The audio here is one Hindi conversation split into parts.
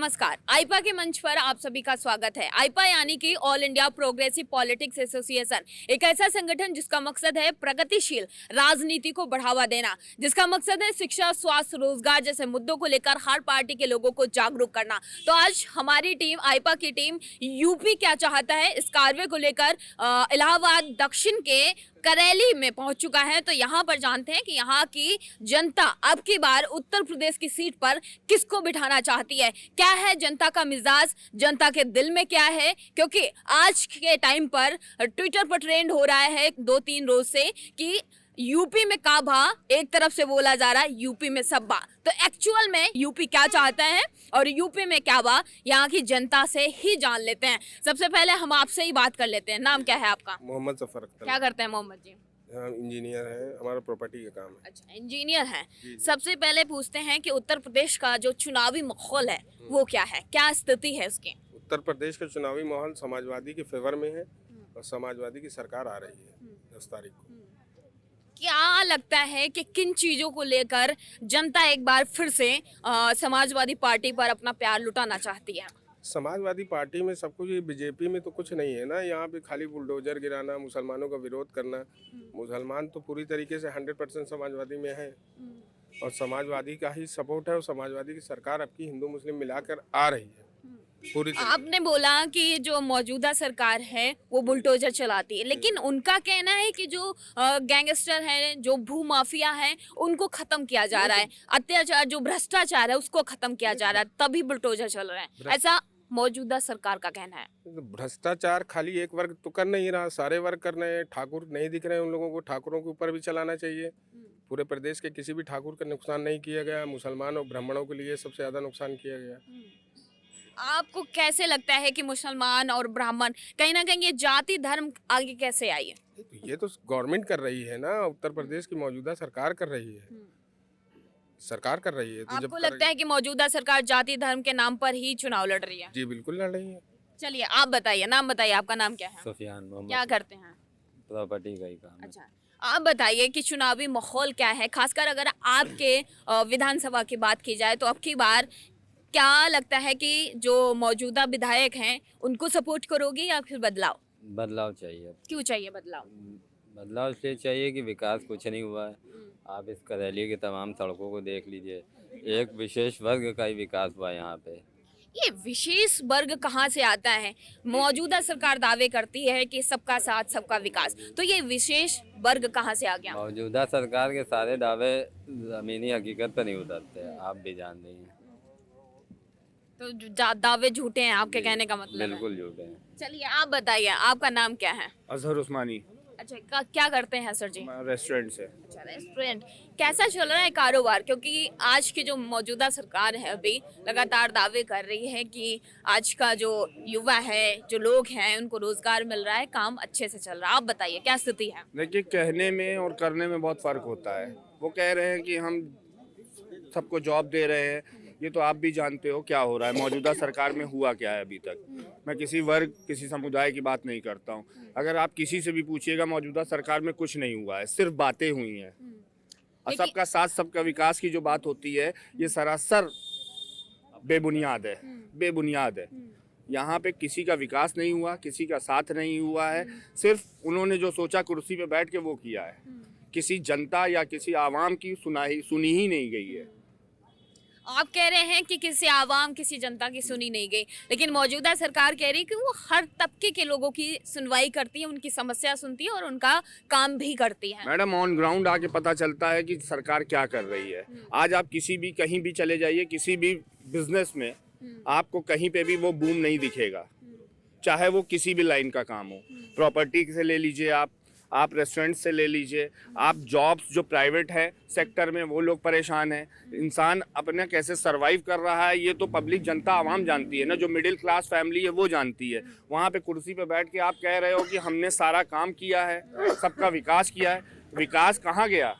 नमस्कार। आईपा के मंच पर आप सभी का स्वागत है। आईपा यानी कि all India progressive politics association एक ऐसा संगठन जिसका मकसद है प्रगतिशील राजनीति को बढ़ावा देना, जिसका मकसद है शिक्षा, स्वास्थ्य, रोजगार जैसे मुद्दों को लेकर हर पार्टी के लोगों को जागरूक करना। तो आज हमारी टीम, आईपा की टीम, यूपी क्या चाहता है इस कार्य को लेकर इलाहाबाद दक्षिण के करेली में पहुंच चुका है। तो यहाँ पर जानते हैं कि यहाँ की जनता अब की बार उत्तर प्रदेश की सीट पर किसको बिठाना चाहती है, क्या है जनता का मिजाज, जनता के दिल में क्या है। क्योंकि आज के टाइम पर ट्विटर पर ट्रेंड हो रहा है 2-3 रोज से कि यूपी में काबा, एक तरफ से बोला जा रहा है यूपी में सब्बा। तो एक्चुअल में यूपी क्या चाहता है और यूपी में क्या बा, यहाँ की जनता से ही जान लेते हैं। सबसे पहले हम आपसे ही बात कर लेते हैं। नाम क्या है आपका? मोहम्मद सफर अख्तर। क्या करते हैं मोहम्मद जी? इंजीनियर है, हमारा प्रॉपर्टी का काम है। अच्छा, इंजीनियर हैं। सबसे पहले पूछते हैं कि उत्तर प्रदेश का जो चुनावी माहौल है वो क्या है, क्या स्थिति है उसकी? उत्तर प्रदेश का चुनावी माहौल समाजवादी के फेवर में है और समाजवादी की सरकार आ रही है 10 तारीख को। क्या लगता है कि किन चीजों को लेकर जनता एक बार फिर से समाजवादी पार्टी पर अपना प्यार लुटाना चाहती है? समाजवादी पार्टी में सब कुछ, ये बीजेपी में तो कुछ नहीं है ना। यहाँ पे खाली बुलडोजर गिराना, मुसलमानों का विरोध करना। मुसलमान तो पूरी तरीके से 100% समाजवादी में है और समाजवादी का ही सपोर्ट है और समाजवादी की सरकार अब की हिंदू मुस्लिम मिलाकर आ रही है पूरी तरीके। आपने बोला कि जो मौजूदा सरकार है वो बुलडोजर चलाती है, लेकिन उनका कहना है कि जो गैंगस्टर है, जो भूमाफिया है, उनको खत्म किया जा रहा है, अत्याचार, जो भ्रष्टाचार है उसको खत्म किया जा रहा है, तभी बुलडोजर चल रहा है, ऐसा मौजूदा सरकार का कहना है। भ्रष्टाचार खाली एक वर्ग तो कर नहीं रहा, सारे वर्ग कर रहे हैं। ठाकुर नहीं दिख रहे हैं, उन लोगों को ठाकुरों के ऊपर भी चलाना चाहिए। पूरे प्रदेश के किसी भी ठाकुर का नुकसान नहीं किया गया, मुसलमान और ब्राह्मणों के लिए सबसे ज्यादा नुकसान किया गया। आपको कैसे लगता है कि मुसलमान और ब्राह्मण कहीं ना कहीं ये जाति धर्म आगे कैसे आई है? ये तो गवर्नमेंट कर रही है ना, उत्तर प्रदेश की मौजूदा सरकार कर रही है, सरकार कर रही है। तो आपको लगता है कि मौजूदा सरकार जाति धर्म के नाम पर ही चुनाव लड़ रही है? जी बिल्कुल लड़ रही है। चलिए आप बताइए, नाम बताइए, आपका नाम क्या है? सुफियान मोहम्मद। क्या करते हैं? प्रॉपर्टी का ही काम है। अच्छा, आप बताइए कि चुनावी माहौल क्या है, खासकर अगर आपके विधानसभा की बात की जाए तो अब की बार क्या लगता है कि जो मौजूदा विधायक हैं उनको सपोर्ट करोगे या फिर बदलाव? बदलाव चाहिए। क्यों चाहिए बदलाव? बदलाव इसलिए चाहिए कि विकास कुछ नहीं हुआ है। आप इस करेली की तमाम सड़कों को देख लीजिए, एक विशेष वर्ग का ही विकास हुआ यहाँ पे। ये विशेष वर्ग कहाँ से आता है? मौजूदा सरकार दावे करती है कि सबका साथ सबका विकास, तो ये विशेष वर्ग कहाँ से आ गया? मौजूदा सरकार के सारे दावे ज़मीनी हकीकत पर नहीं उतरते, आप भी जान रही हैं। तो दावे झूठे हैं आपके कहने का मतलब? बिल्कुल झूठे हैं। चलिए आप बताइए, आपका नाम क्या है? अजहर उस्मानी। अच्छा, क्या करते हैं सर जी? रेस्टोरेंट से। अच्छा, रेस्टोरेंट। कैसा चल रहा है कारोबार? क्योंकि आज की जो मौजूदा सरकार है अभी लगातार दावे कर रही है कि आज का जो युवा है, जो लोग हैं, उनको रोजगार मिल रहा है, काम अच्छे से चल रहा है। आप बताइए क्या स्थिति है? देखिए, कहने में और करने में बहुत फ़र्क होता है। वो कह रहे हैं कि हम सबको जॉब दे रहे हैं, ये तो आप भी जानते हो क्या हो रहा है। मौजूदा सरकार में हुआ क्या है अभी तक? मैं किसी वर्ग, किसी समुदाय की बात नहीं करता हूँ। अगर आप किसी से भी पूछिएगा, मौजूदा सरकार में कुछ नहीं हुआ है, सिर्फ बातें हुई हैं। और सबका साथ सबका विकास की जो बात होती है, ये सरासर बेबुनियाद है, बेबुनियाद है। यहाँ पे किसी का विकास नहीं हुआ, किसी का साथ नहीं हुआ है। सिर्फ उन्होंने जो सोचा कुर्सी पे बैठ के वो किया है। किसी जनता या किसी आवाम की सुनी ही नहीं गई है। आप कह रहे हैं कि किसी आवाम, किसी जनता की सुनी नहीं गई, लेकिन मौजूदा सरकार कह रही है कि वो हर तबके के लोगों की सुनवाई करती है, उनकी समस्या सुनती है और उनका काम भी करती है। मैडम, ऑन ग्राउंड आके पता चलता है कि सरकार क्या कर रही है। आज आप किसी भी कहीं भी चले जाइए, किसी भी बिजनेस में आपको कहीं पे भी वो बूम नहीं दिखेगा, चाहे वो किसी भी लाइन का काम हो। प्रॉपर्टी से ले लीजिए, आप रेस्टोरेंट से ले लीजिए, आप जॉब्स जो प्राइवेट है सेक्टर में, वो लोग परेशान हैं। इंसान अपने कैसे सरवाइव कर रहा है ये तो पब्लिक, जनता, आवाम जानती है ना। जो मिडिल क्लास फैमिली है वो जानती है। वहाँ पे कुर्सी पे बैठ के आप कह रहे हो कि हमने सारा काम किया है, सबका विकास किया है। विकास कहाँ गया?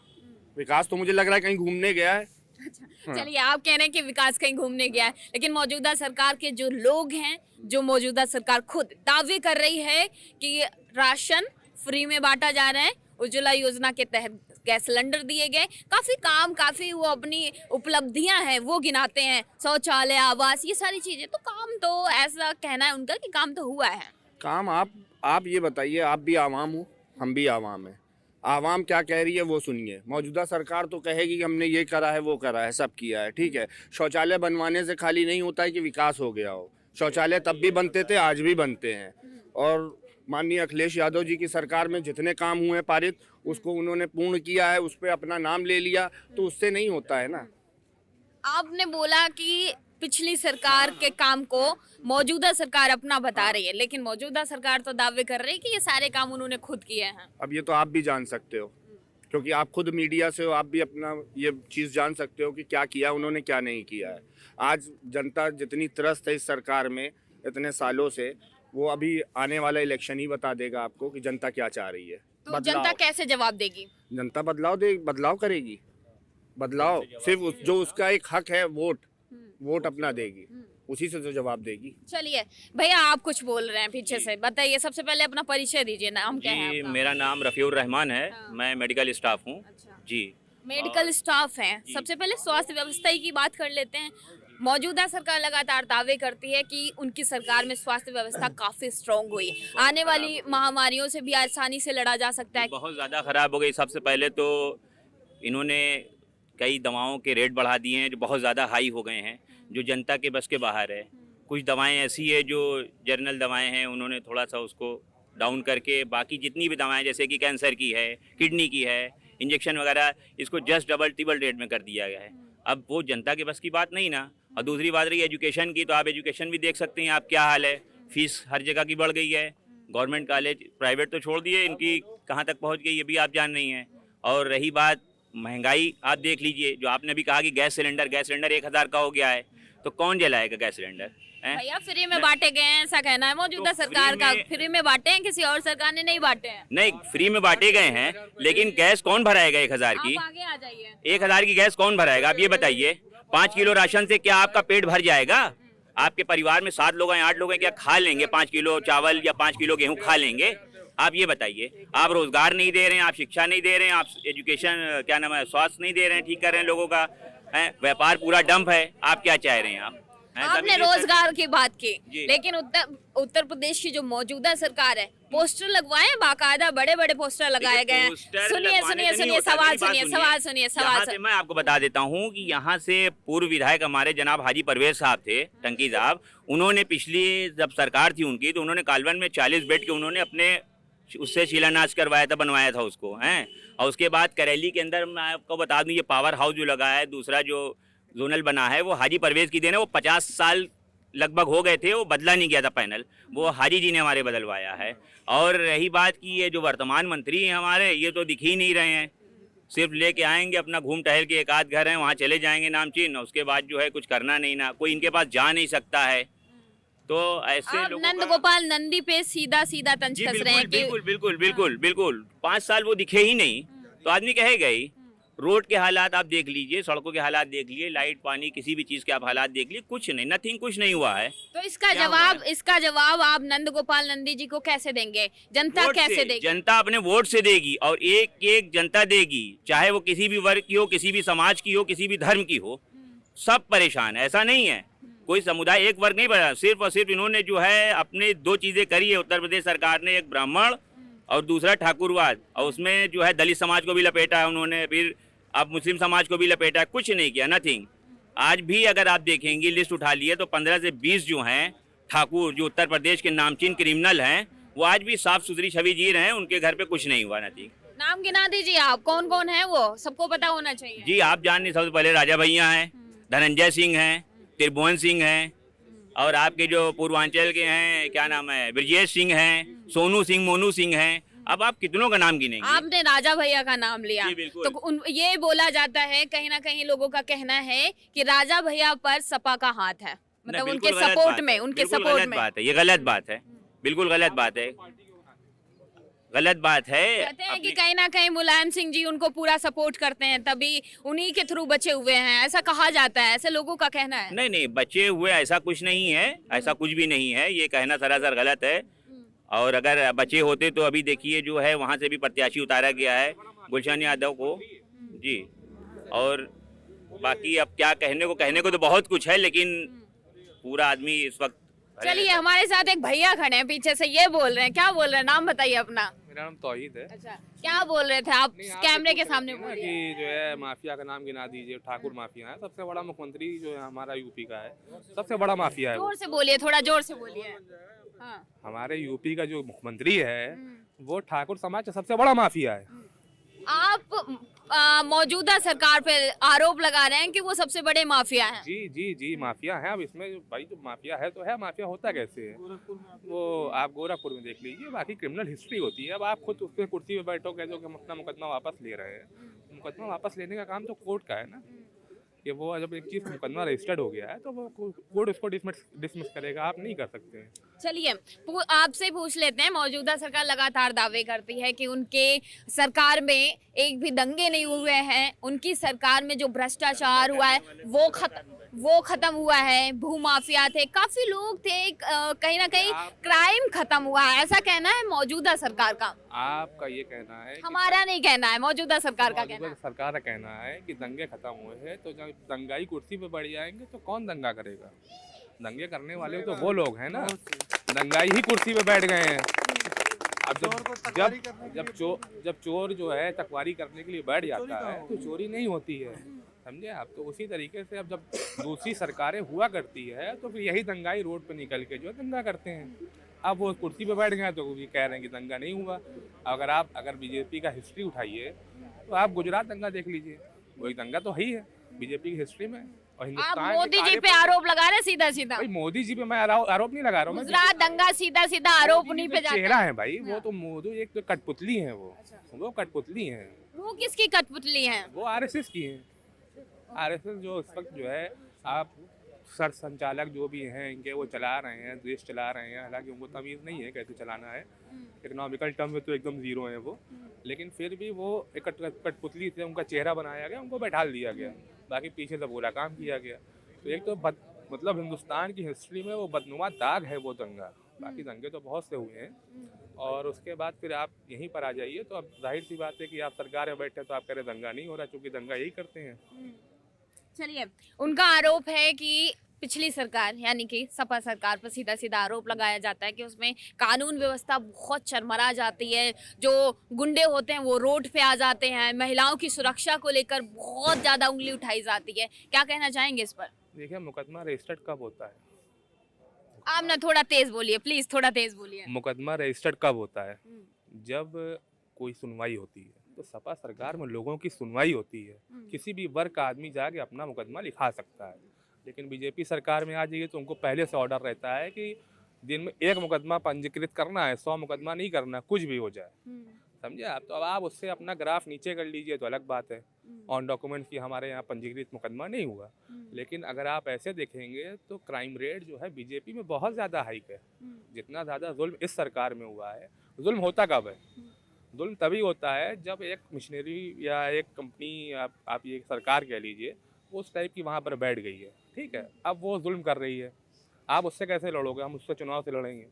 विकास तो मुझे लग रहा है कहीं घूमने गया है। अच्छा, चलिए आप कह रहे हैं कि विकास कहीं घूमने गया है, लेकिन मौजूदा सरकार के जो लोग हैं, जो मौजूदा सरकार खुद दावे कर रही है कि राशन फ्री में बांटा जा रहा है, उज्ज्वला योजना के तहत गैस सिलेंडर दिए गए, काफी वो अपनी उपलब्धियां हैं वो गिनाते हैं, शौचालय, आवास, ये सारी चीजें। तो काम तो ऐसा कहना है उनका कि काम तो हुआ है। काम आप ये बताइए, आप भी आवाम हो, हम भी आवाम हैं। आवाम क्या कह रही है वो सुनिए। मौजूदा सरकार तो कहेगी कि हमने ये करा है, वो करा है, सब किया है, ठीक है। शौचालय बनवाने से खाली नहीं होता है कि विकास हो गया हो। शौचालय तब भी बनते थे, आज भी बनते हैं। और माननीय अखिलेश यादव जी की सरकार में जितने काम हुए हैं पारित, उसको उन्होंने पूर्ण किया है, उस पर अपना नाम ले लिया, तो उससे नहीं होता है ना। आपने बोला कि पिछली सरकार के काम को मौजूदा सरकार अपना बता रही है, लेकिन मौजूदा सरकार तो दावे कर रही है कि ये सारे काम उन्होंने खुद किए हैं। अब ये तो आप भी जान सकते हो, क्योंकि आप खुद मीडिया से हो, आप भी अपना ये चीज़ जान सकते हो कि क्या किया उन्होंने, क्या नहीं किया है। आज जनता जितनी त्रस्त है इस सरकार में इतने सालों से, वो अभी आने वाला इलेक्शन ही बता देगा आपको कि जनता क्या चाह रही है। तो जनता कैसे जवाब देगी? जनता बदलाव करेगी। बदलाव सिर्फ जो उसका एक हक है, वोट अपना देगी, उसी से तो जवाब देगी। चलिए भैया, आप कुछ बोल रहे हैं पीछे से, बताइए। सबसे पहले अपना परिचय दीजिए, नाम क्या है जी, आपका? मेरा नाम रफ़ीउर रहमान है। मैं मेडिकल स्टाफ हूँ। अच्छा। जी, मेडिकल स्टाफ हैं। सबसे पहले स्वास्थ्य व्यवस्था ही की बात कर लेते हैं। मौजूदा सरकार लगातार दावे करती है कि उनकी सरकार में स्वास्थ्य व्यवस्था काफी स्ट्रांग हुई, आने वाली महामारियों से भी आसानी से लड़ा जा सकता है। बहुत ज़्यादा ख़राब हो गई। सबसे पहले तो इन्होंने कई दवाओं के रेट बढ़ा दिए हैं जो बहुत ज़्यादा हाई हो गए हैं, जो जनता के बस के बाहर है। कुछ दवाएं ऐसी है जो जर्नल दवाएं हैं, उन्होंने थोड़ा सा उसको डाउन करके बाकी जितनी भी दवाएं जैसे कि कैंसर की है, किडनी की है, इंजेक्शन वगैरह, इसको जस्ट डबल ट्रिपल रेट में कर दिया गया है। अब वो जनता के बस की बात नहीं ना। और दूसरी बात रही एजुकेशन की, तो आप एजुकेशन भी देख सकते हैं आप क्या हाल है। फीस हर जगह की बढ़ गई है। गवर्नमेंट कॉलेज, प्राइवेट तो छोड़ दिए, इनकी कहाँ तक पहुँच गई ये भी आप जान रही हैं। और रही बात महंगाई, आप देख लीजिए, जो आपने भी कहा कि गैस सिलेंडर 1000 का हो गया है, तो कौन जलाएगा गैस सिलेंडर? भैया फ्री में बांटे गए हैं, ऐसा कहना है मौजूदा तो सरकार का। फ्री में बांटे हैं, किसी और सरकार ने नहीं बांटे हैं। नहीं, फ्री में बांटे गए हैं, लेकिन गैस कौन भराएगा 1000 की? आप आगे आ जाइए। 1000 की गैस कौन भराएगा? आप ये बताइए। 5 किलो राशन से क्या आपका पेट भर जाएगा? आपके परिवार में 7 लोग हैं, 8 लोग हैं, क्या खा लेंगे 5 किलो चावल या 5 किलो गेहूं खा लेंगे? आप ये बताइए। आप रोजगार नहीं दे रहे हैं, आप शिक्षा नहीं दे रहे हैं, आप एजुकेशन क्या नाम है, स्वास्थ्य नहीं दे रहे हैं, ठीक कर रहे हैं लोगों का, है व्यापार पूरा डंप है। आप क्या चाह रहे हैं? आप आपने रोजगार की बात की, जी। लेकिन उत्तर प्रदेश की जो मौजूदा सरकार है, पोस्टर लगवाए हैं, बाकायदा बड़े बड़े पोस्टर लगाए गए हैं। सुनिए सवाल सुनिए। मैं आपको बता देता हूँ कि यहाँ से पूर्व विधायक हमारे जनाब हाजी परवेज साहब थे, टंकी साहब, उन्होंने पिछली जब सरकार थी उनकी, तो उन्होंने कालवन में 40 बेड के उन्होंने अपने उससे शिलान्यास करवाया था, बनवाया था उसको, हैं। और उसके बाद करेली के अंदर मैं आपको बता दूं, ये पावर हाउस जो लगा है, दूसरा जो जोनल बना है, वो हाजी परवेज की देन है। वो 50 साल लगभग हो गए थे, वो बदला नहीं गया था पैनल, वो हाजी जी ने हमारे बदलवाया है। और रही बात की ये जो वर्तमान मंत्री हैं हमारे, ये तो दिख ही नहीं रहे हैं। सिर्फ लेके आएंगे अपना, घूम टहल के, एक आध घर है वहाँ चले जाएंगे नामचीन, उसके बाद जो है कुछ करना नहीं ना, कोई इनके पास जा नहीं सकता है। तो ऐसे आप लोगों नंद का- गोपाल नंदी पे सीधा तंज जी कस रहे हैं कि बिल्कुल 5 साल वो दिखे ही नहीं, तो आदमी कहेगा ही। रोड के हालात आप देख लीजिए, सड़कों के हालात देख लीजिए, लाइट पानी किसी भी चीज के आप हालात देख लीजिए, कुछ नहीं, नथिंग, कुछ नहीं हुआ है। तो इसका क्या हुआ जवाब आप नंद गोपाल नंदी जी को कैसे देंगे? जनता वोट कैसे से, देगी? जनता अपने वोट से देगी, और एक एक जनता देगी, चाहे वो किसी भी वर्ग की हो, किसी भी समाज की हो, किसी भी धर्म की हो, सब परेशान है। ऐसा नहीं है कोई समुदाय, एक वर्ग नहीं बना। सिर्फ और सिर्फ इन्होंने जो है अपने 2 चीजें करी है उत्तर प्रदेश सरकार ने, एक ब्राह्मण और दूसरा ठाकुरवाद, और उसमें जो है दलित समाज को भी लपेटा है उन्होंने, फिर अब मुस्लिम समाज को भी लपेटा है, कुछ नहीं किया, नथिंग। आज भी अगर आप देखेंगे, लिस्ट उठा लिए तो 15 से 20 जो हैं ठाकुर, जो उत्तर प्रदेश के नामचीन क्रिमिनल हैं, वो आज भी साफ सुथरी छवि जी रहे हैं, उनके घर पे कुछ नहीं हुआ, नथिंग। नाम गिना दीजिए आप, कौन कौन है वो, सबको पता होना चाहिए। जी आप जान नहीं, सबसे पहले राजा भैया हैं, धनंजय सिंह हैं, त्रिभुवन सिंह हैं, और आपके जो पूर्वांचल के हैं क्या नाम है, ब्रजेश सिंह हैं, सोनू सिंह, मोनू सिंह हैं। अब आप कितनों का नाम गिनेंगे? आपने राजा भैया का नाम लिया, जी, बिल्कुल। तो ये बोला जाता है, कहीं ना कहीं लोगों का कहना है कि राजा भैया पर सपा का हाथ है, मतलब नहीं, उनके बिल्कुल गलत सपोर्ट बात में, है, उनके बिल्कुल सपोर्ट गलत में। बात है, ये गलत बात है, बिल्कुल गलत बात है, गलत बात है। कहते हैं कि कहीं ना कहीं मुलायम सिंह जी उनको पूरा सपोर्ट करते हैं, तभी उन्हीं के थ्रू बचे हुए हैं, ऐसा कहा जाता है, ऐसे लोगों का कहना है। नहीं, बचे हुए ऐसा कुछ नहीं है, ऐसा कुछ भी नहीं है, ये कहना सरासर गलत है। और अगर बचे होते तो अभी देखिए जो है वहाँ से भी प्रत्याशी उतारा गया है, गुलशन यादव को जी। और बाकी अब क्या कहने को तो बहुत कुछ है, लेकिन पूरा आदमी इस वक्त चलिए, हमारे साथ एक भैया खड़े हैं पीछे से, ये बोल रहे हैं, क्या बोल रहे हैं, नाम बताइए अपना। मेरा नाम तौहीद है। अच्छा, क्या बोल रहे थे आप? नहीं, आप कैमरे तो के पूछ सामने रहे थे ना बोलिए। कि जो है माफिया का नाम गिना दीजिए। ठाकुर माफिया है, सबसे बड़ा मुख्यमंत्री जो है हमारा यूपी का है, सबसे बड़ा माफिया है वो। जोर से बोलिए, थोड़ा जोर से बोलिए। हाँ। हमारे यूपी का जो मुख्यमंत्री है वो ठाकुर समाज का सबसे बड़ा माफिया है। आप मौजूदा सरकार पे आरोप लगा रहे हैं कि वो सबसे बड़े माफिया हैं। जी जी जी, माफिया है। अब इसमें भाई जो माफिया है तो है, माफिया होता कैसे है वो आप गोरखपुर में देख लीजिए। बाकी क्रिमिनल हिस्ट्री होती है। अब आप खुद उस पर कुर्सी पे बैठो, कह दो कि हम अपना मुकदमा वापस ले रहे हैं। मुकदमा वापस लेने का काम तो कोर्ट का है ना, कि वो जब एक चीज़ मुकदमा रजिस्टर्ड हो गया है तो वो कोर्ट उसको डिसमिस करेगा, आप नहीं कर सकते हैं। चलिए, आपसे पूछ लेते हैं। मौजूदा सरकार लगातार दावे करती है कि उनके सरकार में एक भी दंगे नहीं हुए हैं, उनकी सरकार में जो भ्रष्टाचार हुआ है वो खत्म हुआ है, भूमाफिया थे, काफी लोग थे, कहीं ना कहीं क्राइम खत्म हुआ है, ऐसा कहना है मौजूदा सरकार का। आपका ये कहना है कि हमारा नहीं कहना है, मौजूदा सरकार का कहना मौजूदा है। सरकार का कहना है कि दंगे खत्म हुए हैं, तो जब दंगाई कुर्सी पे बैठ जाएंगे तो कौन दंगा करेगा? दंगे करने वाले तो वो लोग हैं ना, दंगाई ही कुर्सी पे बैठ गए हैं। अब जब चोर जो है तकवारी करने के लिए बैठ जाता है तो चोरी नहीं होती है, समझे आप? तो उसी तरीके से अब जब दूसरी सरकारें हुआ करती है तो फिर यही दंगाई रोड पे निकल के जो है दंगा करते हैं। अब वो कुर्सी पे बैठ गए तो वो भी कह रहे हैं कि दंगा नहीं हुआ। अगर बीजेपी का हिस्ट्री उठाइए तो आप गुजरात दंगा देख लीजिए, वही दंगा तो है ही है बीजेपी की हिस्ट्री में। और आप हिंदुस्तान मोदी के जी काले पे आरोप लगा रहे हैं सीधा सीधा। भाई मोदी जी पे मैं आरोप नहीं लगा रहा हूँ। मैं गुजरात दंगा सीधा सीधा आरोप उन्हीं पे जाता चेहरा है। है भाई, वो तो मोदी एक तो कठपुतली है, वो कठपुतली है। वो किसकी कठपुतली है? वो आरएसएस की है। आरएसएस जो इस वक्त जो है आप सर संचालक जो भी हैं इनके, वो चला रहे हैं, देश चला रहे हैं। हालांकि उनको तमीज़ नहीं है कैसे चलाना है, इकोनॉमिकल टर्म में तो एकदम ज़ीरो है वो, लेकिन फिर भी वो एक कठपुतली से उनका चेहरा बनाया गया, उनको बैठाल दिया गया, बाकी पीछे से पूरा काम किया गया। तो एक तो मतलब हिंदुस्तान की हिस्ट्री में वो बदनुमा दाग है वो दंगा। बाकी दंगे तो बहुत से हुए हैं। और उसके बाद फिर आप यहीं पर आ जाइए तो अब जाहिर सी बात है कि आप सरकार में बैठे तो आप कह रहे दंगा नहीं हो रहा, क्योंकि दंगा यही करते हैं। चलिए, उनका आरोप है कि पिछली सरकार यानी कि सपा सरकार पर सीधा सीधा आरोप लगाया जाता है कि उसमें कानून व्यवस्था बहुत चरमरा जाती है, जो गुंडे होते हैं वो रोड पे आ जाते हैं, महिलाओं की सुरक्षा को लेकर बहुत ज़्यादा उंगली उठाई जाती है। क्या कहना चाहेंगे इस पर? देखिए, मुकदमा रजिस्टर्ड कब होता है? आप ना थोड़ा तेज बोलिए प्लीज, थोड़ा तेज बोलिए। मुकदमा रजिस्टर्ड कब होता है? जब कोई सुनवाई होती है। तो सपा सरकार में लोगों की सुनवाई होती है, किसी भी वर्ग का आदमी जाके अपना मुकदमा लिखा सकता है। लेकिन बीजेपी सरकार में आ जाइए तो उनको पहले से ऑर्डर रहता है कि दिन में 1 मुकदमा पंजीकृत करना है, 100 मुकदमा नहीं करना, कुछ भी हो जाए, समझे आप? तो अब आप उससे अपना ग्राफ नीचे कर लीजिए तो अलग बात है, ऑन डॉक्यूमेंट की हमारे यहाँ पंजीकृत मुकदमा नहीं हुआ। लेकिन अगर आप ऐसे देखेंगे तो क्राइम रेट जो है बीजेपी में बहुत ज़्यादा हाइक है। जितना ज़्यादा जुल्म इस सरकार में हुआ है, जुल्म होता कब है? जुल्म तभी होता है जब एक मिशनरी या एक कंपनी, आप ये सरकार कह लीजिए, उस टाइप की वहाँ पर बैठ गई है, ठीक है? अब वो जुल्म कर रही है, आप उससे कैसे लड़ोगे? हम उससे चुनाव से लड़ेंगे।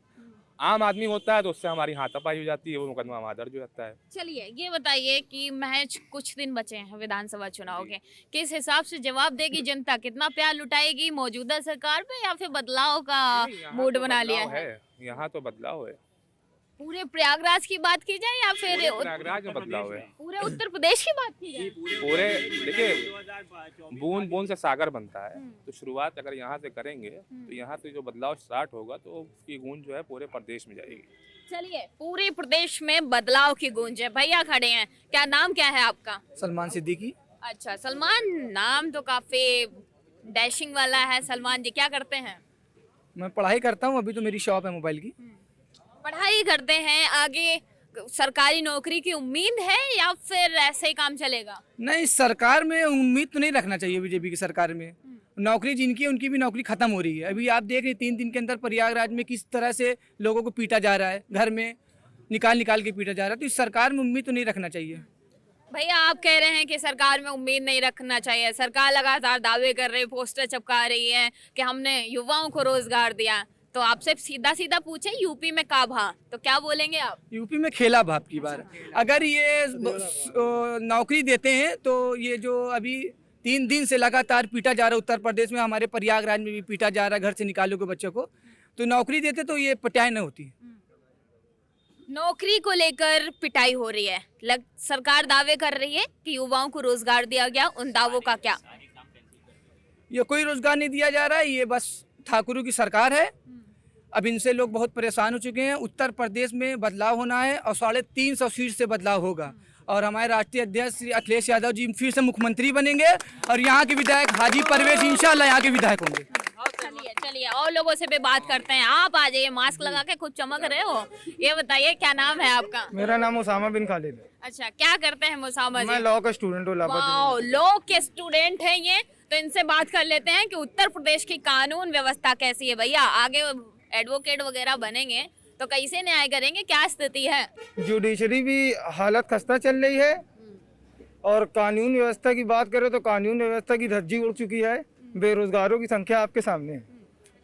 आम आदमी होता है तो उससे हमारी हाथापाई हो जाती है, वो मुकदमा वहाँ दर्ज हो जाता है। चलिए, ये बताइए कि महज कुछ दिन बचे हैं विधानसभा चुनाव के, किस हिसाब से जवाब देगी जनता? कितना प्यार लुटाएगी मौजूदा सरकार पे, या फिर बदलाव का मूड बना लिया है? यहाँ तो बदलाव है। पूरे प्रयागराज की बात की जाए या फिर प्रयागराज में बदलाव है। पूरे उत्तर प्रदेश की बात की जाए? पूरे देखिए, बूंद बूंद से सागर बनता है, तो शुरुआत अगर यहाँ से करेंगे तो यहाँ से जो बदलाव स्टार्ट होगा तो उसकी गूंज जो है पूरे प्रदेश में जाएगी। चलिए, पूरे प्रदेश में बदलाव की गूंज है। भैया खड़े हैं, क्या नाम क्या है आपका? सलमान सिद्दीकी। अच्छा सलमान, नाम तो काफी डैशिंग वाला है। सलमान जी क्या करते हैं? मैं पढ़ाई करता हूँ, अभी तो मेरी शॉप है मोबाइल की। पढ़ाई करते हैं, आगे सरकारी नौकरी की उम्मीद है या फिर ऐसे ही काम चलेगा? नहीं, सरकार में उम्मीद तो नहीं रखना चाहिए। बीजेपी की सरकार में नौकरी जिनकी है उनकी भी नौकरी खत्म हो रही है। अभी आप देख रहे 3 दिन के अंदर प्रयागराज में किस तरह से लोगों को पीटा जा रहा है, घर में निकाल के पीटा जा रहा है। तो इस सरकार में उम्मीद तो नहीं रखना चाहिए। भैया, आप कह रहे हैं कि सरकार में उम्मीद नहीं रखना चाहिए। सरकार लगातार दावे कर रही, पोस्टर चिपका रही है कि हमने युवाओं को रोजगार दिया। तो आपसे सीधा सीधा पूछे यूपी में का भा, तो क्या बोलेंगे आप? यूपी में खेला बाप की बार। अगर ये नौकरी देते हैं तो ये जो अभी 3 दिन से लगातार पीटा जा रहा है उत्तर प्रदेश में, हमारे प्रयागराज में भी पीटा जा रहा है, घर से निकालो के बच्चों को, तो नौकरी देते तो ये पिटाई न होती। नौकरी को लेकर पिटाई हो रही है, सरकार दावे कर रही है कि युवाओं को रोजगार दिया गया, उन दावों का क्या? ये कोई रोजगार नहीं दिया जा रहा है, ये बस ठाकुरों की सरकार है। अब इनसे लोग बहुत परेशान हो चुके हैं। उत्तर प्रदेश में बदलाव होना है और 350 सीट से बदलाव होगा और हमारे राष्ट्रीय अध्यक्ष श्री अखिलेश यादव जी फिर से मुख्यमंत्री बनेंगे और यहाँ के विधायक हाजी परवेज इंशाल्लाह यहाँ के विधायक होंगे। चलिए चलिए और लोगों से भी बात करते हैं। आप आ जाइए, मास्क लगा के खुद चमक रहे हो। ये बताइए क्या नाम है आपका? मेरा नाम उसामा बिन खालिद है। अच्छा, क्या करते हैं मुसामा जी? मैं लॉ का स्टूडेंट हूँ। वाओ, लॉ के स्टूडेंट हैं ये। तो इनसे बात कर लेते हैं कि उत्तर प्रदेश की कानून व्यवस्था कैसी है। भैया, आगे एडवोकेट वगैरह बनेंगे तो कैसे न्याय करेंगे, क्या स्थिति है? जुडिशरी भी हालत खस्ता चल रही है और कानून व्यवस्था की बात करें तो कानून व्यवस्था की धज्जी उड़ चुकी है। बेरोजगारों की संख्या आपके सामने है,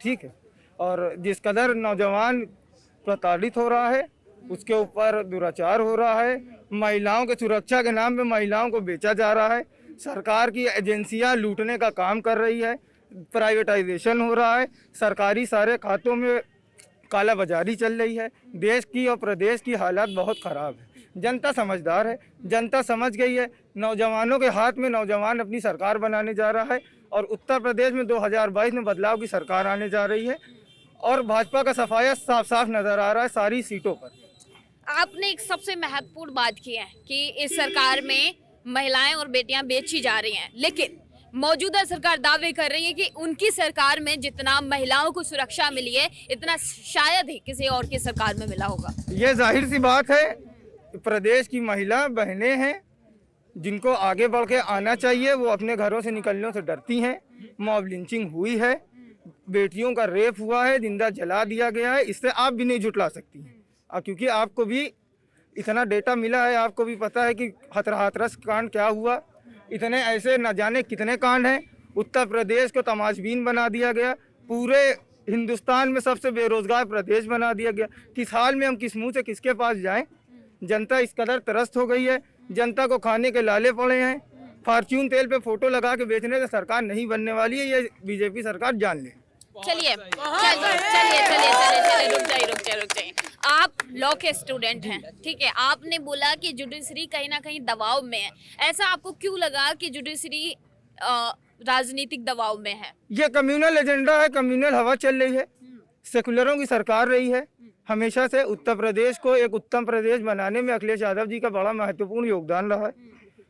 ठीक है, और जिस कदर नौजवान प्रताड़ित हो रहा है, उसके ऊपर दुराचार हो रहा है, महिलाओं के सुरक्षा के नाम पे महिलाओं को बेचा जा रहा है, सरकार की एजेंसियां लूटने का काम कर रही है, प्राइवेटाइजेशन हो रहा है, सरकारी सारे खातों में काला बाजारी चल रही है। देश की और प्रदेश की हालत बहुत ख़राब है। जनता समझदार है, जनता समझ गई है। नौजवानों के हाथ में नौजवान अपनी सरकार बनाने जा रहा है और उत्तर प्रदेश में 2022 में बदलाव की सरकार आने जा रही है और भाजपा का सफाया साफ साफ नज़र आ रहा है सारी सीटों पर। आपने एक सबसे महत्वपूर्ण बात की है कि इस सरकार में महिलाएं और बेटियां बेची जा रही हैं, लेकिन मौजूदा सरकार दावे कर रही है कि उनकी सरकार में जितना महिलाओं को सुरक्षा मिली है, इतना शायद ही किसी और की सरकार में मिला होगा। ये जाहिर सी बात है, प्रदेश की महिला बहनें हैं जिनको आगे बढ़ के आना चाहिए, वो अपने घरों से निकलने से डरती हैं। मॉब लिंचिंग हुई है, बेटियों का रेप हुआ है, जिंदा जला दिया गया है, इससे आप भी नहीं जुटला सकती हैं क्योंकि आपको भी इतना डेटा मिला है, आपको भी पता है कि हाथरस कांड क्या हुआ। इतने ऐसे न जाने कितने कांड हैं। उत्तर प्रदेश को तमाशबीन बना दिया गया, पूरे हिंदुस्तान में सबसे बेरोजगार प्रदेश बना दिया गया। किस हाल में हम किस मुंह से किसके पास जाएं? जनता इस कदर त्रस्त हो गई है, जनता को खाने के लाले पड़े हैं। फॉर्च्यून तेल पे फोटो लगा के बेचने से सरकार नहीं बनने वाली है, ये बीजेपी सरकार जान ले। चलिए चलिए रुक जाइए। आप लॉ के स्टूडेंट हैं, ठीक है, आपने बोला कि जुडिशरी कहीं ना कहीं दबाव में है। ऐसा आपको क्यों लगा कि जुडिशरी राजनीतिक दबाव में है? ये कम्युनल एजेंडा है, कम्युनल हवा चल रही है। सेकुलरों की सरकार रही है हमेशा से। उत्तर प्रदेश को एक उत्तम प्रदेश बनाने में अखिलेश यादव जी का बड़ा महत्वपूर्ण योगदान रहा है।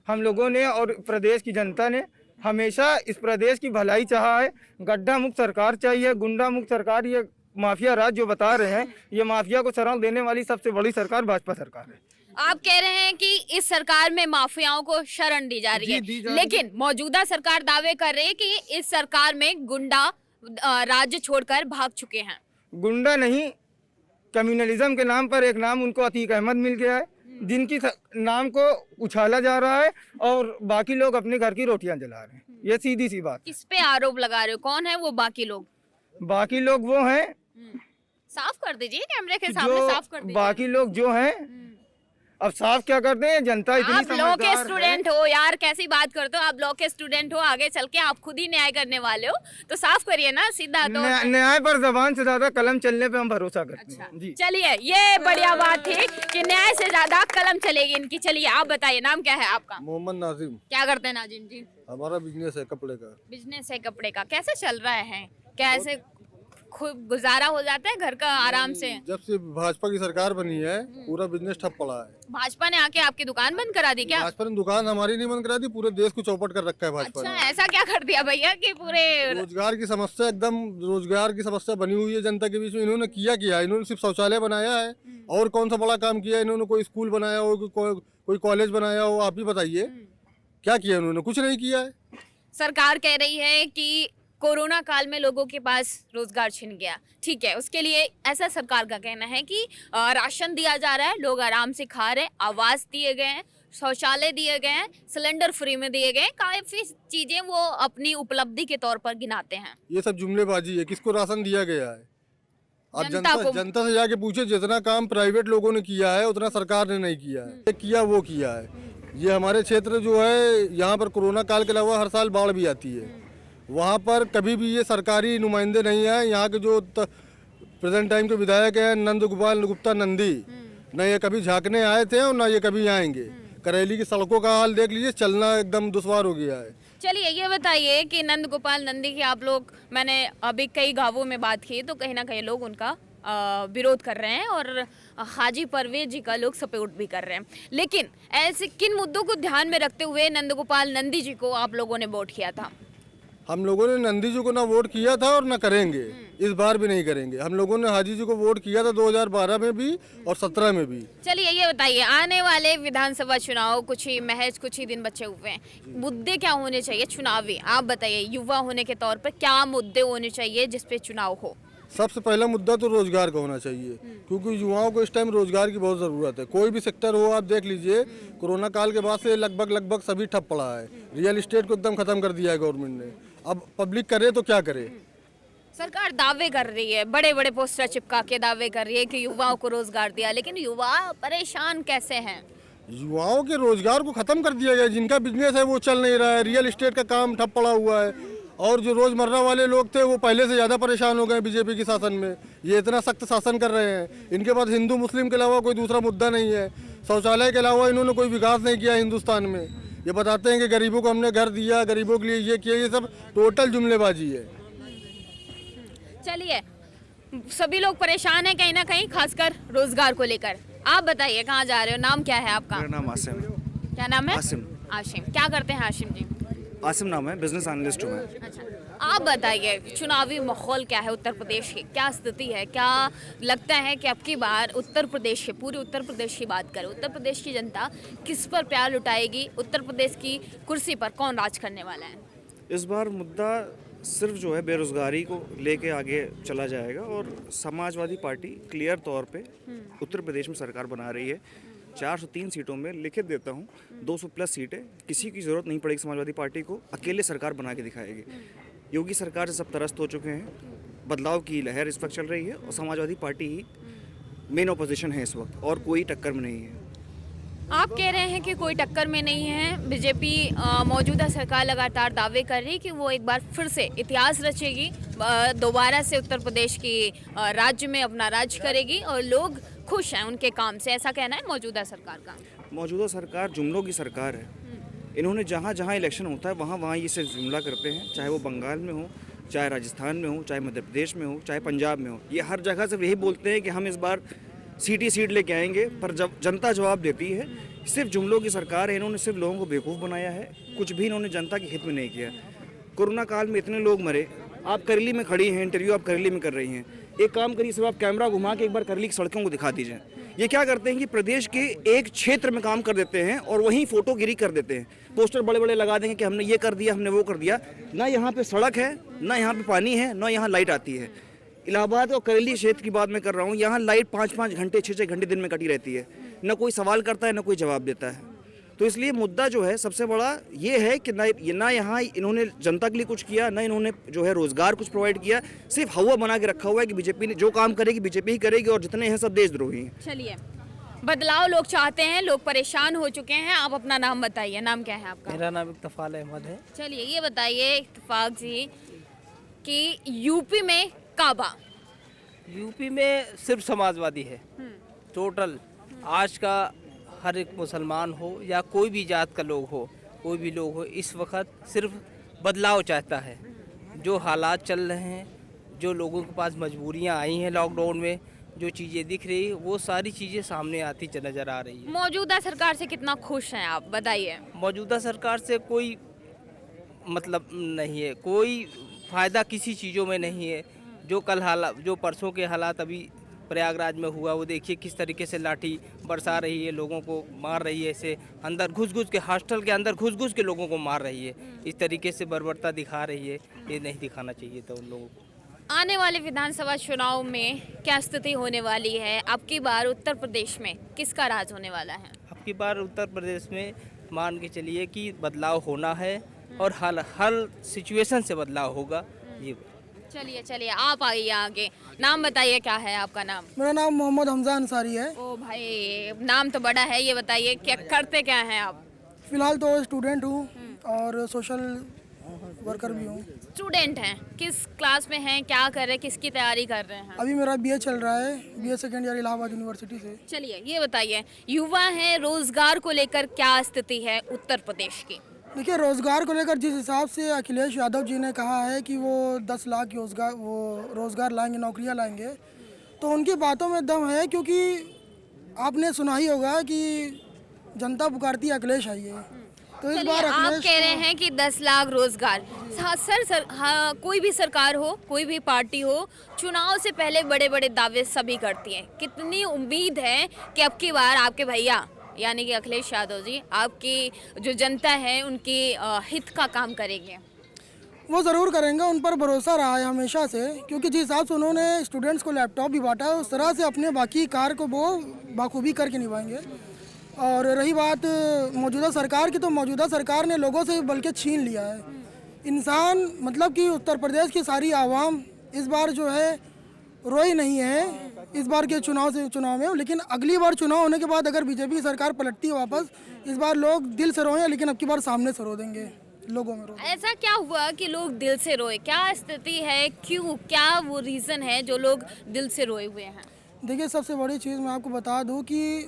हम लोगों ने और प्रदेश की जनता ने हमेशा इस प्रदेश की भलाई चाहा है। गड्ढा मुक्त सरकार चाहिए, गुंडा मुक्त सरकार। ये माफिया राज जो बता रहे हैं, ये माफिया को शरण देने वाली सबसे बड़ी सरकार भाजपा सरकार है। आप कह रहे हैं कि इस सरकार में माफियाओं को शरण दी जा रही है, लेकिन मौजूदा सरकार दावे कर रही है कि इस सरकार में गुंडा राज्य छोड़कर भाग चुके हैं। गुंडा नहीं, कम्युनलिज्म के नाम पर एक नाम उनको अतीक अहमद मिल गया है, जिनकी नाम को उछाला जा रहा है और बाकी लोग अपने घर की रोटियां जला रहे हैं। ये सीधी सी बात। किस पे आरोप लगा रहे हो? कौन है वो बाकी लोग? बाकी लोग वो हैं, साफ कर दीजिए, कैमरे के सामने साफ कर दीजिए। बाकी लोग जो हैं, अब साफ क्या करते हैं, जनता इतनी आप लॉ के समझदार स्टूडेंट हो यार, कैसी बात करते हो? आप लॉ के स्टूडेंट हो, आगे चल के आप खुद ही न्याय करने वाले हो, तो साफ करिए ना सीधा। तो न्याय पर जबान से ज्यादा कलम चलने पे हम भरोसा करते हैं जी। चलिए, ये बढ़िया बात थी कि न्याय से ज्यादा कलम चलेगी इनकी। चलिए, आप बताइए, नाम क्या है आपका? मोहम्मद नाजिम। क्या करते हैं नाजिम जी? हमारा बिजनेस है कपड़े का। बिजनेस है कपड़े का। कैसे चल रहा है? कैसे खुद गुजारा हो जाता है घर का आराम से? जब से भाजपा की सरकार बनी है पूरा बिजनेस ठप पड़ा है। भाजपा ने आके आपकी दुकान बंद करा दी क्या? भाजपा ने दुकान हमारी नहीं बंद करा दी, पूरे देश को चौपट कर रखा है भाजपा अच्छा, ने। ऐसा क्या कर दिया भैया कि पूरे रोजगार की समस्या, एकदम रोजगार की समस्या बनी हुई है जनता के बीच में। इन्होंने किया इन्होंने सिर्फ शौचालय बनाया है, और कौन सा बड़ा काम किया इन्होंने? कोई स्कूल बनाया हो, कोई कॉलेज बनाया हो, आप ही बताइए क्या किया इन्होंने? कुछ नहीं किया है। सरकार कह रही है कि कोरोना काल में लोगों के पास रोजगार छिन गया, ठीक है, उसके लिए ऐसा सरकार का कहना है कि राशन दिया जा रहा है, लोग आराम से खा रहे हैं, आवास दिए गए हैं, शौचालय दिए गए हैं, सिलेंडर फ्री में दिए गए हैं, काफी चीजें वो अपनी उपलब्धि के तौर पर गिनाते हैं। ये सब जुमलेबाजी है। किसको राशन दिया गया है? अब जनता को जनता से जाके पूछे, जितना काम प्राइवेट लोगों ने किया है उतना सरकार ने नहीं किया है। ये किया वो किया है। ये हमारे क्षेत्र जो है, यहाँ पर कोरोना काल के अलावा हर साल बाढ़ भी आती है। वहाँ पर कभी भी ये सरकारी नुमाइंदे नहीं आए। यहाँ के जो प्रेजेंट टाइम के विधायक हैं नंद गोपाल गुप्ता नंदी, न ये कभी झांकने आए थे और न ये कभी आएंगे। करेली की सड़कों का हाल देख लीजिए, चलना एकदम दुश्वार हो गया है। चलिए ये बताइए कि नंद गोपाल नंदी की आप लोग, मैंने अभी कई गांवों में बात की तो कहीं ना कहीं लोग उनका विरोध कर रहे हैं और हाजी परवेज जी का लोग सपोर्ट भी कर रहे हैं, लेकिन ऐसे किन मुद्दों को ध्यान में रखते हुए नंद गोपाल नंदी जी को आप लोगों ने वोट किया था? हम लोगों ने नंदी जी को ना वोट किया था और ना करेंगे, इस बार भी नहीं करेंगे। हम लोगों ने हाजी जी को वोट किया था 2012 में भी और 17 में भी। चलिए ये बताइए, आने वाले विधानसभा चुनाव कुछ ही दिन बचे हुए हैं, मुद्दे क्या होने चाहिए चुनावी? आप बताइए, युवा होने के तौर पर क्या मुद्दे होने चाहिए जिस पे चुनाव हो? सबसे पहला मुद्दा तो रोजगार का होना चाहिए, क्योंकि युवाओं को इस टाइम रोजगार की बहुत ज़रूरत है। कोई भी सेक्टर हो, आप देख लीजिए, कोरोना काल के बाद से लगभग सभी ठप पड़ा है। रियल एस्टेट को एकदम खत्म कर दिया है गवर्नमेंट ने। अब पब्लिक करे तो क्या करे? सरकार दावे कर रही है, बड़े बड़े पोस्टर चिपका के दावे कर रही है कि युवाओं को रोजगार दिया, लेकिन युवा परेशान कैसे हैं? युवाओं के रोजगार को खत्म कर दिया गया। जिनका बिजनेस है वो चल नहीं रहा है, रियल एस्टेट का काम ठप पड़ा हुआ है। और जो रोजमर्रा वाले लोग थे वो पहले से ज़्यादा परेशान हो गए बीजेपी के शासन में। ये इतना सख्त शासन कर रहे हैं। इनके पास हिंदू मुस्लिम के अलावा कोई दूसरा मुद्दा नहीं है। शौचालय के अलावा इन्होंने कोई विकास नहीं किया हिंदुस्तान में। ये बताते हैं कि गरीबों को हमने घर दिया, गरीबों के लिए ये किया, ये सब टोटल जुमलेबाजी है। चलिए, सभी लोग परेशान हैं कहीं ना कहीं, खासकर रोजगार को लेकर। आप बताइए कहाँ जा रहे हो, नाम क्या है आपका? मेरा नाम आसिम। क्या नाम है? आसिम। आशिम। क्या करते हैं आशिम जी? आसिम नाम है, बिजनेस एनालिस्ट हूँ मैं। अच्छा, आप बताइए चुनावी माहौल क्या है उत्तर प्रदेश की, क्या स्थिति है? क्या लगता है कि अब की बार उत्तर प्रदेश के, पूरे उत्तर प्रदेश की बात करें, उत्तर प्रदेश की जनता किस पर प्यार लुटाएगी? उत्तर प्रदेश की कुर्सी पर कौन राज करने वाला है? इस बार मुद्दा सिर्फ जो है बेरोजगारी को लेके आगे चला जाएगा और समाजवादी पार्टी क्लियर तौर पे उत्तर प्रदेश में सरकार बना रही है। 403 सीटों में लिखित देता हूँ 200 प्लस सीटें, किसी की ज़रूरत नहीं पड़ेगी समाजवादी पार्टी को, अकेले सरकार बना के दिखाएगी। योगी सरकार से सब त्रस्त हो चुके हैं, बदलाव की लहर इस वक्त चल रही है और समाजवादी पार्टी ही मेन ऑपोजिशन है इस वक्त और कोई टक्कर में नहीं है। आप कह रहे हैं कि कोई टक्कर में नहीं है। बीजेपी मौजूदा सरकार लगातार दावे कर रही है कि वो एक बार फिर से इतिहास रचेगी, दोबारा से उत्तर प्रदेश की राज्य में अपना राज्य करेगी और लोग खुश हैं उनके काम से, ऐसा कहना है मौजूदा सरकार का। मौजूदा सरकार जुमलों की सरकार है। इन्होंने जहाँ जहाँ इलेक्शन होता है वहाँ ये सिर्फ जुमला करते हैं, चाहे वो बंगाल में हो, चाहे राजस्थान में हो, चाहे मध्य प्रदेश में हो, चाहे पंजाब में हो। ये हर जगह सिर्फ यही बोलते हैं कि हम इस बार सीट लेके आएंगे, पर जब जनता जवाब देती है सिर्फ जुमलों की सरकार है। इन्होंने सिर्फ लोगों को बेवकूफ़ बनाया है, कुछ भी इन्होंने जनता के हित में नहीं किया। कोरोना काल में इतने लोग मरे, आप करेली में खड़ी हैं, इंटरव्यू आप करेली में कर रही हैं। एक काम करिए, सिर्फ आप कैमरा घुमा के एक बार करेली की सड़कों को दिखा दीजिए। ये क्या करते हैं कि प्रदेश के एक क्षेत्र में काम कर देते हैं और वहीं फोटोगिरी कर देते हैं, पोस्टर बड़े बड़े लगा देंगे कि हमने ये कर दिया, हमने वो कर दिया। ना यहाँ पे सड़क है, ना यहाँ पे पानी है, ना यहाँ लाइट आती है। इलाहाबाद और करेली क्षेत्र की बात मैं कर रहा हूँ, यहाँ लाइट 5-5 घंटे 6-6 घंटे दिन में कटी रहती है। ना कोई सवाल करता है, ना कोई जवाब देता है। तो इसलिए मुद्दा जो है सबसे बड़ा ये है कि ना यहाँ इन्होंने जनता के लिए कुछ किया, ना इन्होंने जो है रोजगार कुछ प्रोवाइड किया। सिर्फ हवा बना के रखा हुआ है कि बीजेपी ने जो काम करेगी बीजेपी ही करेगी और जितने हैं सब देशद्रोही हैं। चलिए, बदलाव लोग चाहते हैं, लोग परेशान हो चुके हैं। आप अपना नाम बताइए, नाम क्या है आपका? मेरा नाम इत्तफाक अहमद है। चलिए ये बताइए इत्तफाक जी कि यूपी में काबा, यूपी में सिर्फ समाजवादी है टोटल। आज का हर एक मुसलमान हो या कोई भी जात का लोग हो, कोई भी लोग हो, इस वक्त सिर्फ बदलाव चाहता है। जो हालात चल रहे हैं, जो लोगों के पास मजबूरियां आई हैं लॉकडाउन में, जो चीज़ें दिख रही है वो सारी चीज़ें सामने आती नज़र आ रही है। मौजूदा सरकार से कितना खुश हैं आप, बताइए? मौजूदा सरकार से कोई मतलब नहीं है, कोई फ़ायदा किसी चीज़ों में नहीं है। जो कल हालात, जो परसों के हालात अभी प्रयागराज में हुआ, वो देखिए किस तरीके से लाठी बरसा रही है, लोगों को मार रही है, ऐसे अंदर घुस के, हॉस्टल के अंदर घुस के लोगों को मार रही है। इस तरीके से बर्बरता दिखा रही है, ये नहीं दिखाना चाहिए था उन लोगों को। आने वाले विधानसभा चुनाव में क्या स्थिति होने वाली है? अब की बार उत्तर प्रदेश में किसका राज होने वाला है? अब की बार उत्तर प्रदेश में मान के चलिए कि बदलाव होना है और हर सिचुएशन से बदलाव होगा। ये चलिए आप आइए आगे। नाम बताइए, क्या है आपका नाम? मेरा नाम मोहम्मद हमजा अंसारी है। ओ भाई, नाम तो बड़ा है, ये बताइए क्या करते क्या हैं आप? फिलहाल तो स्टूडेंट हूँ और सोशल वर्कर भी हूँ। स्टूडेंट हैं, किस क्लास में हैं, क्या कर रहे हैं, किसकी तैयारी कर रहे हैं? अभी मेरा बीए चल रहा है, BA second year Allahabad university से। चलिए ये बताइए, युवा हैं, रोजगार को लेकर क्या स्थिति है उत्तर प्रदेश की? देखिए, रोज़गार को लेकर जिस हिसाब से अखिलेश यादव जी ने कहा है कि वो 10 लाख रोज़गार लाएंगे, नौकरियां लाएंगे, तो उनकी बातों में दम है, क्योंकि आपने सुना ही होगा कि जनता पुकारती है अखिलेश आइए। तो इस बार आप अखिलेश कह रहे हैं कि 10 लाख रोजगार। हाँ, कोई भी सरकार हो, कोई भी पार्टी हो, चुनाव से पहले बड़े बड़े दावे सभी करती है। कितनी उम्मीद है कि अब की बार आपके भैया यानी कि अखिलेश यादव जी आपकी जो जनता है उनके हित का काम करेंगे? वो ज़रूर करेंगे, उन पर भरोसा रहा है हमेशा से, क्योंकि जिस हिसाब से उन्होंने स्टूडेंट्स को लैपटॉप भी बांटा है, उस तरह से अपने बाकी कार्य को वो बाखूबी करके निभाएंगे। और रही बात मौजूदा सरकार की, तो मौजूदा सरकार ने लोगों से बल्कि छीन लिया है। इंसान मतलब कि उत्तर प्रदेश की सारी आवाम इस बार जो है रोई नहीं है इस बार के चुनाव में, लेकिन अगली बार चुनाव होने के बाद अगर बीजेपी की सरकार पलटती है वापस, इस बार लोग दिल से रोए, लेकिन अब की बार सामने से रो देंगे, लोगों में रो। ऐसा क्या हुआ कि लोग दिल से रोए? क्या स्थिति है, क्यों, क्या वो रीज़न है जो लोग दिल से रोए हुए हैं? देखिए, सबसे बड़ी चीज़ मैं आपको बता दूं कि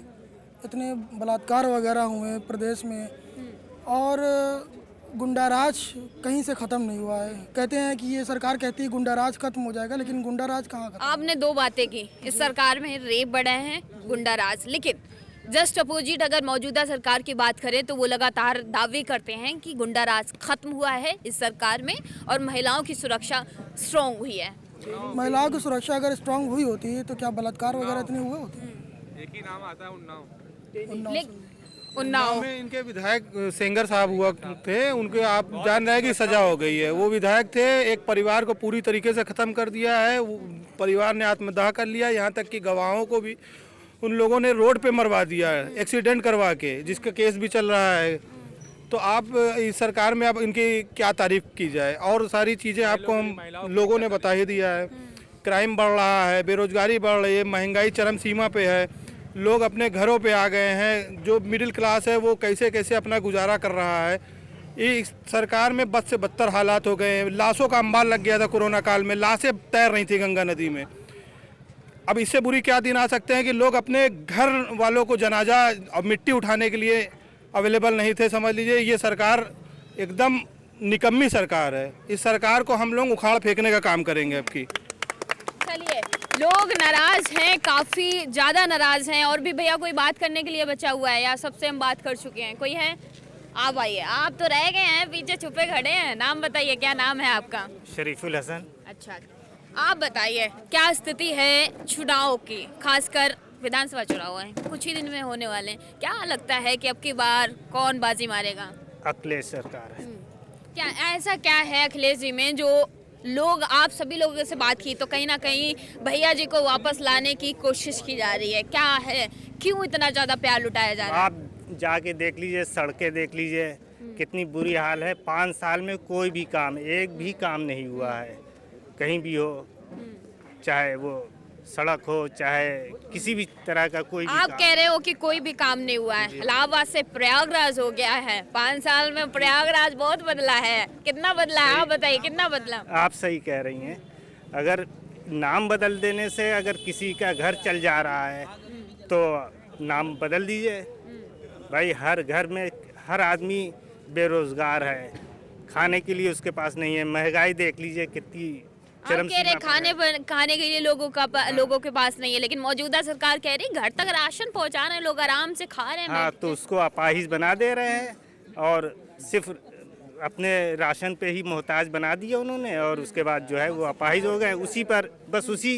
इतने बलात्कार वगैरह हुए प्रदेश में, और गुंडाराज कहीं से ख़त्म नहीं हुआ है। कहते हैं कि ये सरकार कहती है गुंडाराज खत्म हो जाएगा, लेकिन गुंडाराज कहाँ खत्म? आपने दो बातें की, इस सरकार में रेप बढ़े हैं, गुंडाराज, लेकिन जस्ट अपोजिट अगर मौजूदा सरकार की बात करें तो वो लगातार दावे करते हैं कि गुंडाराज खत्म हुआ है इस सरकार में और महिलाओं की सुरक्षा स्ट्रॉन्ग हुई है। महिलाओं की सुरक्षा अगर स्ट्रांग हुई होती तो क्या बलात्कार वगैरह इतने हुए होते? एक ही नाम आता है, उन्नाव। उन्नाव में इनके विधायक सेंगर साहब हुआ थे, उनके आप जान रहे हैं कि सजा हो गई है। वो विधायक थे, एक परिवार को पूरी तरीके से ख़त्म कर दिया है, वो परिवार ने आत्मदाह कर लिया, यहाँ तक कि गवाहों को भी उन लोगों ने रोड पे मरवा दिया है, एक्सीडेंट करवा के, जिसका केस भी चल रहा है। तो आप इस सरकार में अब इनकी क्या तारीफ की जाए? और सारी चीज़ें आपको हम लोगों ने बता ही दिया है। क्राइम बढ़ रहा है, बेरोजगारी बढ़ रही है, महंगाई चरम सीमा पे है, लोग अपने घरों पे आ गए हैं। जो मिडिल क्लास है वो कैसे कैसे अपना गुजारा कर रहा है। इस सरकार में बद से बदतर हालात हो गए हैं। लाशों का अंबार लग गया था कोरोना काल में, लाशें तैर रही थी गंगा नदी में। अब इससे बुरी क्या दिन आ सकते हैं कि लोग अपने घर वालों को जनाजा और मिट्टी उठाने के लिए अवेलेबल नहीं थे। समझ लीजिए ये सरकार एकदम निकम्मी सरकार है। इस सरकार को हम लोग उखाड़ फेंकने का काम करेंगे अब की। चलिए, लोग नाराज हैं, काफी ज्यादा नाराज हैं। और भी भैया कोई बात करने के लिए बचा हुआ है या सबसे हम बात कर चुके हैं? कोई है? आप आइए, आप तो रह गए हैं, पीछे छुपे खड़े हैं। नाम बताइए, क्या नाम है आपका? शरीफुल हसन। अच्छा, आप बताइए क्या स्थिति है चुनाव की, खासकर विधानसभा चुनाव है, कुछ ही दिन में होने वाले हैं। क्या लगता है कि अब की बार कौन बाजी मारेगा? अखिलेश सरकार है। क्या ऐसा क्या है अखिलेश जी में जो लोग, आप सभी लोगों से बात की तो कहीं ना कहीं भैया जी को वापस लाने की कोशिश की जा रही है? क्या है, क्यों इतना ज़्यादा प्यार लुटाया जा रहा है? आप जाके देख लीजिए, सड़कें देख लीजिए, कितनी बुरी हाल है। 5 साल में कोई भी काम, एक भी काम नहीं हुआ है कहीं भी हो, चाहे वो सड़क हो, चाहे किसी भी तरह का कोई भी आप काम। कह रहे हो कि कोई भी काम नहीं हुआ है। इलाहाबाद से प्रयागराज हो गया है, 5 साल में प्रयागराज बहुत बदला है। कितना बदला है, आप बताइए कितना बदला? आप सही कह रही हैं। अगर नाम बदल देने से अगर किसी का घर चल जा रहा है तो नाम बदल दीजिए। भाई हर घर में हर आदमी बेरोजगार है, खाने के लिए उसके पास नहीं है। महंगाई देख लीजिए कितनी आप कह रहे खाने के लिए लोगों के पास नहीं है, लेकिन मौजूदा सरकार कह रही घर तक राशन पहुंचा रहे हैं, लोग आराम से खा रहे हैं। हाँ, तो उसको अपाहिज बना दे रहे हैं और सिर्फ अपने राशन पे ही मोहताज बना दिया उन्होंने। और उसके बाद जो है वो अपाहिज हो गए, उसी पर बस उसी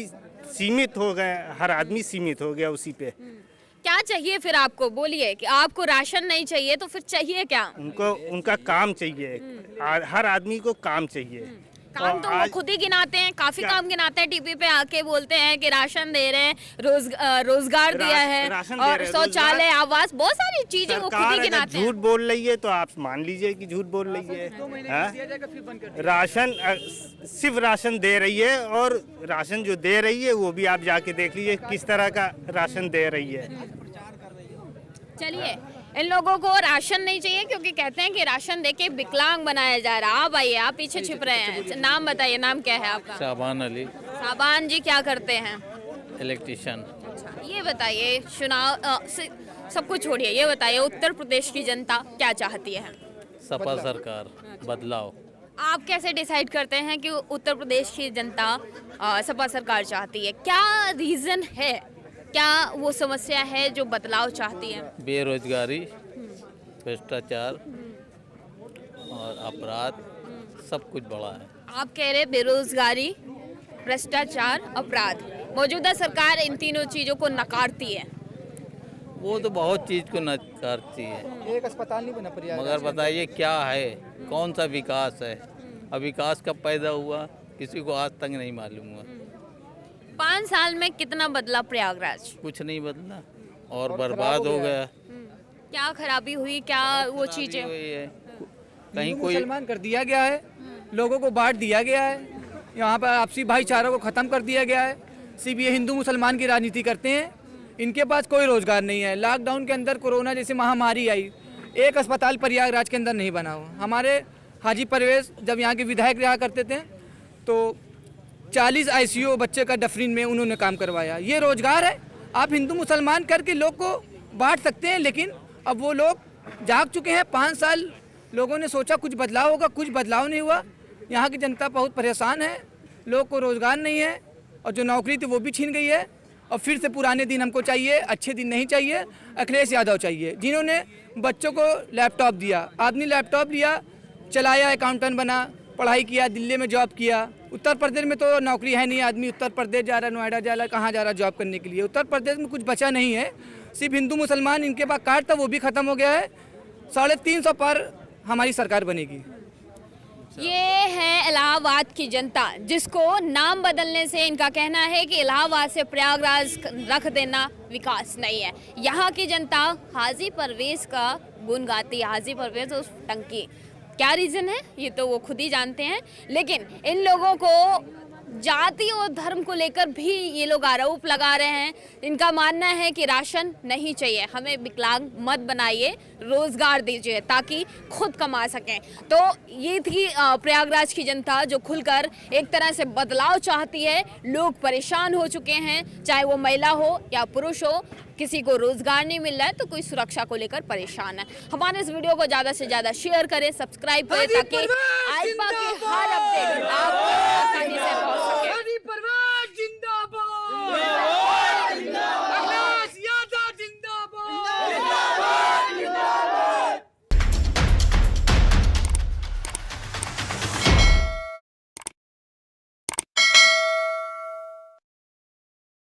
सीमित हो गए, हर आदमी सीमित हो गया उसी पे। क्या चाहिए फिर आपको? बोलिए कि आपको राशन नहीं चाहिए तो फिर चाहिए क्या? उनको उनका काम चाहिए, हर आदमी को काम चाहिए। काम तो वो खुद ही गिनाते हैं, काफी काम गिनाते हैं, टीवी पे आके बोलते हैं कि राशन दे रहे हैं, रोजगार दिया है और शौचालय, आवास, बहुत सारी चीजें वो खुद ही गिनाते हैं। झूठ बोल रही है तो आप मान लीजिए कि झूठ बोल रही है। राशन सिर्फ राशन दे रही है, और राशन जो दे रही है वो भी आप जाके देख लीजिए किस तरह का राशन दे रही है। चलिए, इन लोगों को राशन नहीं चाहिए क्योंकि कहते हैं कि राशन देके विकलांग बनाया जा रहा है। आप आइए, आप पीछे छिप रहे हैं, नाम बताइए, नाम क्या है आपका? शाबान अली, साबान जी, क्या करते हैं? इलेक्ट्रिशियन। अच्छा, ये बताइए, चुनाव सब कुछ छोड़िए, ये बताइए उत्तर प्रदेश की जनता क्या चाहती है? सपा सरकार, बदलाव। आप कैसे डिसाइड करते हैं कि उत्तर प्रदेश की जनता सपा सरकार चाहती है? क्या रीजन है, क्या वो समस्या है जो बदलाव चाहती है? बेरोजगारी, भ्रष्टाचार और अपराध, सब कुछ बढ़ा है। आप कह रहे बेरोजगारी, भ्रष्टाचार, अपराध, मौजूदा सरकार इन तीनों चीजों को नकारती है। वो तो बहुत चीज को नकारती है, एक अस्पताल नहीं बना प्रयागराज मगर बताइए क्या है, कौन सा विकास है? अब विकास कब पैदा हुआ किसी को आज तक नहीं मालूम हुआ। 5 साल में कितना बदला प्रयागराज? कुछ नहीं बदला और बर्बाद हो गया। क्या खराबी हुई, क्या वो चीजें? कहीं कोई मुसलमान कर दिया गया है, लोगों को बांट दिया गया है, यहाँ पर आपसी भाईचारा को ख़त्म कर दिया गया है। सिर्फ ये हिंदू मुसलमान की राजनीति करते हैं, इनके पास कोई रोजगार नहीं है। लॉकडाउन के अंदर कोरोना जैसी महामारी आई, एक अस्पताल प्रयागराज के अंदर नहीं बना हुआ। हमारे हाजी परवेज जब यहाँ के विधायक रहा करते थे तो 40 ICU बच्चे का डफरीन में उन्होंने काम करवाया। ये रोजगार है? आप हिंदू मुसलमान करके लोग को बांट सकते हैं, लेकिन अब वो लोग जाग चुके हैं। 5 साल लोगों ने सोचा कुछ बदलाव होगा, कुछ बदलाव नहीं हुआ। यहाँ की जनता बहुत परेशान है, लोग को रोजगार नहीं है और जो नौकरी थी वो भी छीन गई है। और फिर से पुराने दिन हमको चाहिए, अच्छे दिन नहीं चाहिए। अखिलेश यादव चाहिए, जिन्होंने बच्चों को लैपटॉप दिया। आदमी लैपटॉप लिया, चलाया, अकाउंटेंट बना, पढ़ाई किया, दिल्ली में जॉब किया। उत्तर प्रदेश में तो नौकरी है नहीं, आदमी उत्तर प्रदेश जा रहा है, नोएडा जा रहा है, कहाँ जा रहा है जॉब करने के लिए। उत्तर प्रदेश में कुछ बचा नहीं है, सिर्फ हिंदू मुसलमान, इनके पास कार्ड था वो भी ख़त्म हो गया है। 350 पर हमारी सरकार बनेगी। ये है इलाहाबाद की जनता, जिसको नाम बदलने से इनका कहना है कि इलाहाबाद से प्रयागराज रख देना विकास नहीं है। यहाँ की जनता हाजी परवेज का गुण गाती है, हाजी परवेज उस टंकी। क्या रीज़न है ये तो वो खुद ही जानते हैं, लेकिन इन लोगों को जाति और धर्म को लेकर भी ये लोग आरोप लगा रहे हैं। इनका मानना है कि राशन नहीं चाहिए, हमें विकलांग मत बनाइए, रोजगार दीजिए ताकि खुद कमा सकें। तो ये थी प्रयागराज की जनता जो खुलकर एक तरह से बदलाव चाहती है। लोग परेशान हो चुके हैं, चाहे वो महिला हो या पुरुष हो, किसी को रोजगार नहीं मिल रहा है तो कोई सुरक्षा को लेकर परेशान है। हमारे इस वीडियो को ज़्यादा से ज़्यादा शेयर करें, सब्सक्राइब करें ताकि आइपा के